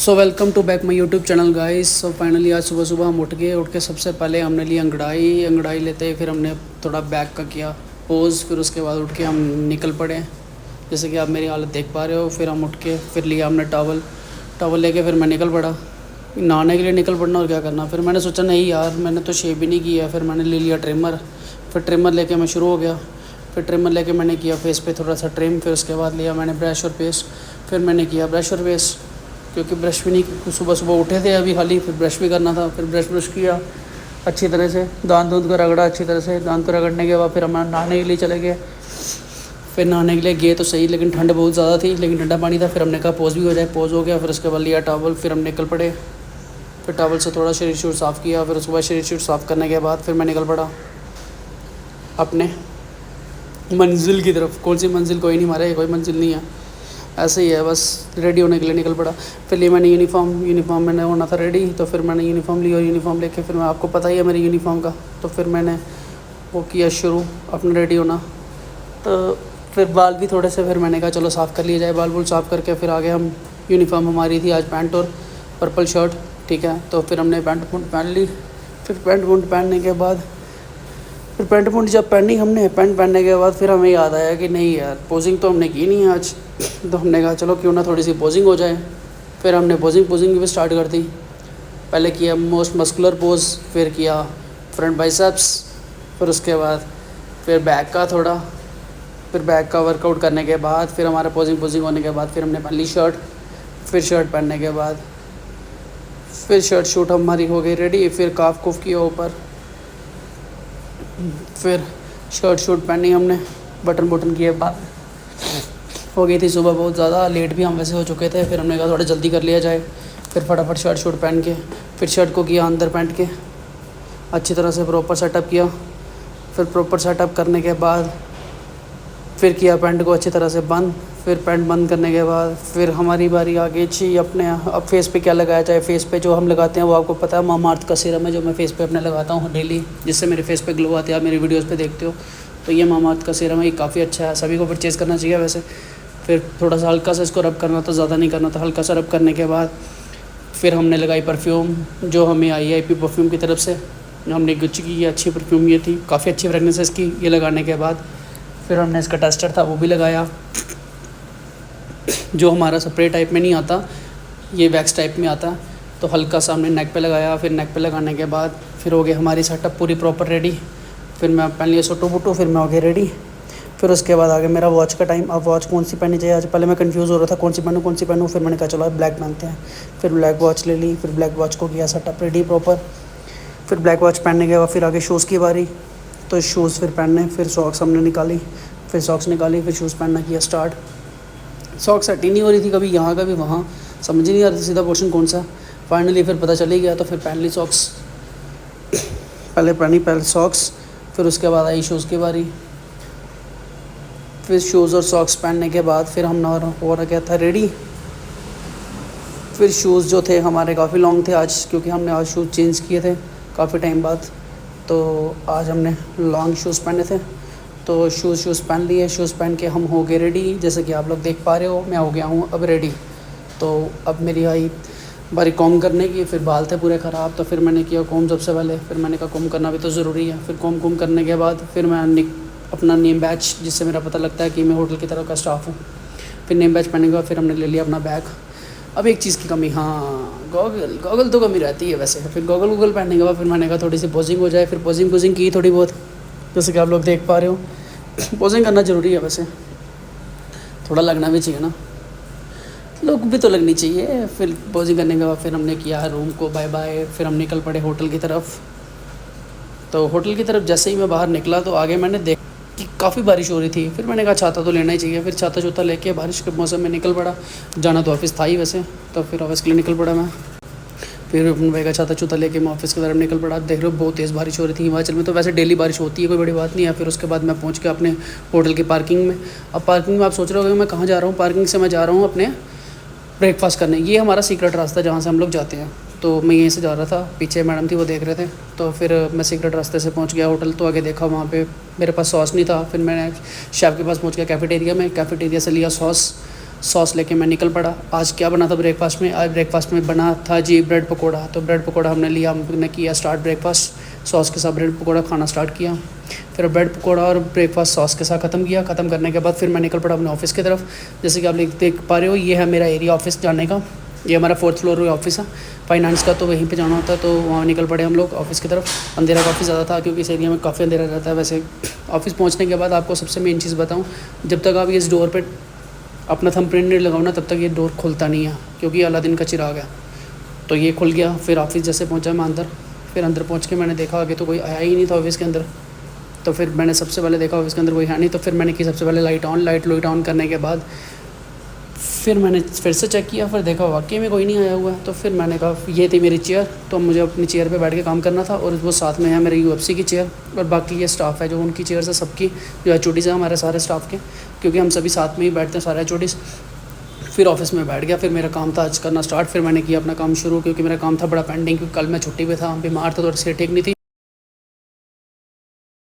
So welcome to back my YouTube channel guys. So finally आज सुबह सुबह हम उठ के सबसे पहले हमने ली अंगड़ाई लेते ही फिर हमने थोड़ा बैक का किया पोज। फिर उसके बाद उठ के हम निकल पड़े, जैसे कि आप मेरी हालत देख पा रहे हो। फिर हम उठ के फिर लिया हमने टॉवल लेके फिर मैं निकल पड़ा नहाने के लिए। निकल पड़ना और क्या करना। फिर मैंने सोचा नहीं यार, मैंने तो शेव भी नहीं किया। फिर मैंने ले लिया ट्रिमर। फिर ट्रिमर लेके मैं शुरू हो गया। फिर ट्रिमर लेके मैंने किया फेस पे थोड़ा सा ट्रिम। फिर उसके बाद लिया मैंने ब्रश और पेस्ट। फिर मैंने किया ब्रश और पेस्ट, क्योंकि ब्रश भी नहीं, सुबह सुबह उठे थे अभी हाल ही। फिर ब्रश भी करना था। फिर ब्रश किया अच्छी तरह से, दांत को रगड़ा अच्छी तरह से। दांत को रगड़ने के बाद फिर हम नहाने के लिए चले गए। फिर नहाने के लिए गए तो सही, लेकिन ठंड बहुत ज़्यादा थी, लेकिन ठंडा पानी था। फिर हमने कहा पोज भी हो जाए, पोज हो गया। फिर उसके बाद लिया टॉवल। फिर हम निकल पड़े। फिर टॉवल से थोड़ा शरीर शूर साफ़ किया। फिर उसके बाद शरीर शूर साफ़ करने के बाद फिर मैं निकल पड़ा अपने मंजिल की तरफ। कौन सी मंजिल, कोई नहीं, हमारे कोई मंजिल नहीं है, ऐसे ही है, बस रेडी होने के लिए निकल पड़ा। फिर लिए मैंने यूनिफॉर्म मैंने होना था रेडी। तो फिर मैंने यूनिफॉर्म ली और यूनिफॉर्म लेके फिर मैं, आपको पता ही है मेरी यूनिफॉर्म का, तो फिर मैंने वो किया शुरू अपना रेडी होना। तो फिर बाल भी थोड़े से, फिर मैंने कहा चलो साफ़ कर लिया जाए। बाल बुल साफ़ करके फिर आगे हम, यूनिफॉर्म हमारी थी आज पैंट और पर्पल शर्ट, ठीक है। तो फिर हमने पैंट पूंट पहन ली। फिर पैंट पूंट पहनने के बाद फिर पैंट पूंट जब पहनी हमने, पैंट पहनने के बाद फिर हमें याद आया कि नहीं यार, पोजिंग तो हमने की नहीं है आज। तो हमने कहा चलो क्यों ना थोड़ी सी पोजिंग हो जाए। फिर हमने पोजिंग भी स्टार्ट कर दी। पहले किया मोस्ट मस्कुलर पोज, फिर किया फ्रंट बाइसेप्स, फिर उसके बाद फिर बैक का थोड़ा, फिर बैक का वर्कआउट करने के बाद फिर हमारा पोजिंग होने के बाद फिर हमने पहन ली शर्ट। फिर शर्ट पहनने के बाद फिर शर्ट शूट हमारी हो गई रेडी। फिर काफ कुफ किया ऊपर। फिर शर्ट शूट पहनी हमने, बटन किए बाद हो गई थी सुबह बहुत ज़्यादा, लेट भी हम वैसे हो चुके थे। फिर हमने कहा थोड़ा जल्दी कर लिया जाए। फिर फटाफट शर्ट शूट पहन के फिर शर्ट को किया अंदर पैंट के अच्छी तरह से प्रॉपर सेटअप किया। फिर प्रॉपर सेटअप करने के बाद फिर किया पैंट को अच्छी तरह से बंद। फिर पैंट बंद करने के बाद फिर हमारी बारी आ गई छी अपने। अब फेस पे क्या लगाया जाए। फेस पे जो हम लगाते हैं वो आपको पता है, मामाअर्थ का सीरम है जो मैं फेस पे अपने लगाता हूँ डेली, जिससे मेरे फेस पे ग्लो आते हैं। आप मेरी वीडियोस पे देखते हो तो ये मामाअर्थ का सीरम है, ये काफ़ी अच्छा है, सभी को परचेज़ करना चाहिए वैसे। फिर थोड़ा सा हल्का सा इसको रब करना था, ज़्यादा नहीं करना था, हल्का सा रब करने के बाद फिर हमने लगाई परफ्यूम जो हमें आई IP परफ्यूम की तरफ से, जो हमने गुच्ची की, ये अच्छी परफ्यूम ये थी, काफ़ी अच्छी फ्रेगनेंस है इसकी। ये लगाने के बाद फिर हमने इसका टेस्टर था वो भी लगाया, जो हमारा स्प्रे टाइप में नहीं आता, ये वैक्स टाइप में आता है। तो हल्का सा हमने नेक पे लगाया। फिर नेक पे लगाने के बाद फिर हो गई हमारी सेटअप पूरी प्रॉपर रेडी। फिर मैं पहन लिया सोटो बूटो, फिर मैं हो गया रेडी। फिर उसके बाद आगे मेरा वॉच का टाइम। अब वॉच कौन सी पहननी चाहिए आज, पहले मैं कंफ्यूज हो रहा था कौन सी पहनूँ। फिर मैंने कहा चलो ब्लैक पहनते हैं। फिर ब्लैक वॉच ले ली। फिर ब्लैक वॉच को किया सेटअप रेडी प्रॉपर। फिर ब्लैक वॉच पहनने के बाद फिर आगे शूज़ की बारी। तो शूज़ फिर पहनने, फिर सॉक्स हमने निकाली। फिर सॉक्स निकाली, फिर शूज़ पहनना किया स्टार्ट। सॉक्स सेट ही नहीं हो रही थी, कभी यहाँ कभी वहाँ, समझ ही नहीं आ रहा था सीधा पोर्शन कौन सा। फाइनली फिर पता चल ही गया, तो फिर पहन ली सॉक्स। पहले सॉक्स, फिर उसके बाद आई शूज़ की बारी। फिर शूज़ और सॉक्स पहनने के बाद फिर हम हो रहा क्या था रेडी। फिर शूज़ जो थे हमारे काफ़ी लॉन्ग थे आज, क्योंकि हमने आज शूज़ चेंज किए थे काफ़ी टाइम बाद, तो आज हमने लॉन्ग शूज़ पहने थे। तो शूज़ पहन लिए। शूज़ पहन के हम हो गए रेडी, जैसे कि आप लोग देख पा रहे हो मैं हो गया हूँ अब रेडी। तो अब मेरी आई बारी कॉम करने की। फिर बाल थे पूरे ख़राब, तो फिर मैंने किया कॉम सबसे पहले। फिर मैंने कहा कॉम करना भी तो ज़रूरी है। फिर कॉम करने के बाद फिर मैं अपना नेम बैच, जिससे मेरा पता लगता है कि मैं होटल की तरफ का स्टाफ हूँ। फिर नेम बैच पहनने के बाद फिर हमने ले लिया अपना बैग। अब एक चीज़ की कमी, हाँ, गॉगल तो कमी रहती है वैसे। फिर गॉगल पहनने के बाद फिर मैंने कहा थोड़ी सी पोजिंग हो जाए। फिर पोजिंग की थोड़ी बहुत, जैसे कि आप लोग देख पा रहे हो। पोजिंग करना ज़रूरी है वैसे, थोड़ा लगना भी चाहिए ना, लुक भी तो लगनी चाहिए। फिर पोजिंग करने के बाद फिर हमने किया रूम को बाय बाय। फिर हम निकल पड़े होटल की तरफ। तो होटल की तरफ जैसे ही मैं बाहर निकला तो आगे मैंने देखा कि काफ़ी बारिश हो रही थी। फिर मैंने कहा छाता तो लेना ही चाहिए। फिर छाता लेके बारिश के मौसम में निकल पड़ा। जाना तो ऑफिस था ही वैसे, तो फिर ऑफिस के लिए निकल पड़ा मैं। फिर अपने भाई का छाता लेके मैं ऑफिस की तरफ निकल पड़ा। देख रहे हो बहुत तेज़ बारिश हो रही थी। हिमाचल में तो वैसे डेली बारिश होती है, कोई बड़ी बात नहीं है। फिर उसके बाद मैं पहुंच गया अपने होटल की पार्किंग में। अब पार्किंग में आप सोच रहे हो मैं कहाँ जा रहा हूँ। पार्किंग से मैं जा रहा हूँ अपने ब्रेकफास्ट करने। ये हमारा सीक्रेट रास्ता जहाँ से हम लोग जाते हैं। तो मैं यहीं से जा रहा था, पीछे मैडम थी वो देख रहे थे। तो फिर मैं सीक्रेट रास्ते से पहुँच गया होटल। तो आगे देखा वहाँ पर मेरे पास सॉस नहीं था। फिर मैंने शेफ़ के पास पहुँच गया कैफ़ेटेरिया में। कैफ़ेटेरिया से लिया सॉस सॉस लेके मैं निकल पड़ा। आज क्या बना था ब्रेकफास्ट में? आज ब्रेकफास्ट में बना था जी ब्रेड पकोड़ा। तो ब्रेड पकोड़ा हमने लिया, हमने किया स्टार्ट ब्रेकफास्ट सॉस के साथ ब्रेड पकोड़ा खाना स्टार्ट किया। फिर ब्रेड पकोड़ा और ब्रेकफास्ट सॉस के साथ ख़त्म किया। ख़त्म करने के बाद फिर मैं निकल पड़ा अपने ऑफिस की तरफ। जैसे कि आप देख पा रहे हो, ये है मेरा एरिया ऑफिस जाने का। ये हमारा 4th फ्लोर पे ऑफिस है फाइनेंस का, तो वहीं पे जाना होता है। तो वहाँ निकल पड़े हम लोग ऑफिस की तरफ। अंधेरा काफ़ी ज़्यादा था क्योंकि इस एरिया में काफ़ी अंधेरा रहता है। वैसे ऑफिस पहुँचने के बाद आपको सबसे मेन चीज़ बताऊँ, जब तक आप इस डोर पे अपना थंबप्रिंट नहीं लगाओ ना, तब तक ये डोर खुलता नहीं है, क्योंकि अलादीन का चिराग है। तो ये खुल गया। फिर ऑफिस जैसे पहुँचा मैं अंदर, फिर अंदर पहुँच के मैंने देखा आगे तो कोई आया ही नहीं था ऑफिस के अंदर। तो फिर मैंने सबसे पहले देखा ऑफिस के अंदर कोई है नहीं। तो फिर मैंने की सबसे पहले लाइट ऑन करने के बाद फिर मैंने फिर से चेक किया, फिर देखा वाकई में कोई नहीं आया हुआ है। तो फिर मैंने कहा ये थी मेरी चेयर, तो मुझे अपनी चेयर पे बैठ के काम करना था। और वो साथ में है मेरे UFC की चेयर, और बाकी ये स्टाफ है जो उनकी चेयर है सबकी, जो HODs है हमारे सारे स्टाफ के, क्योंकि हम सभी साथ में ही बैठते हैं सारे HODs। फिर ऑफिस में बैठ गया। फिर मेरा काम था आज करना स्टार्ट। फिर मैंने किया अपना काम शुरू, क्योंकि मेरा काम था बड़ा पेंडिंग, क्योंकि कल मैं छुट्टी पे था, बीमार था, तो सेहत ठीक नहीं थी।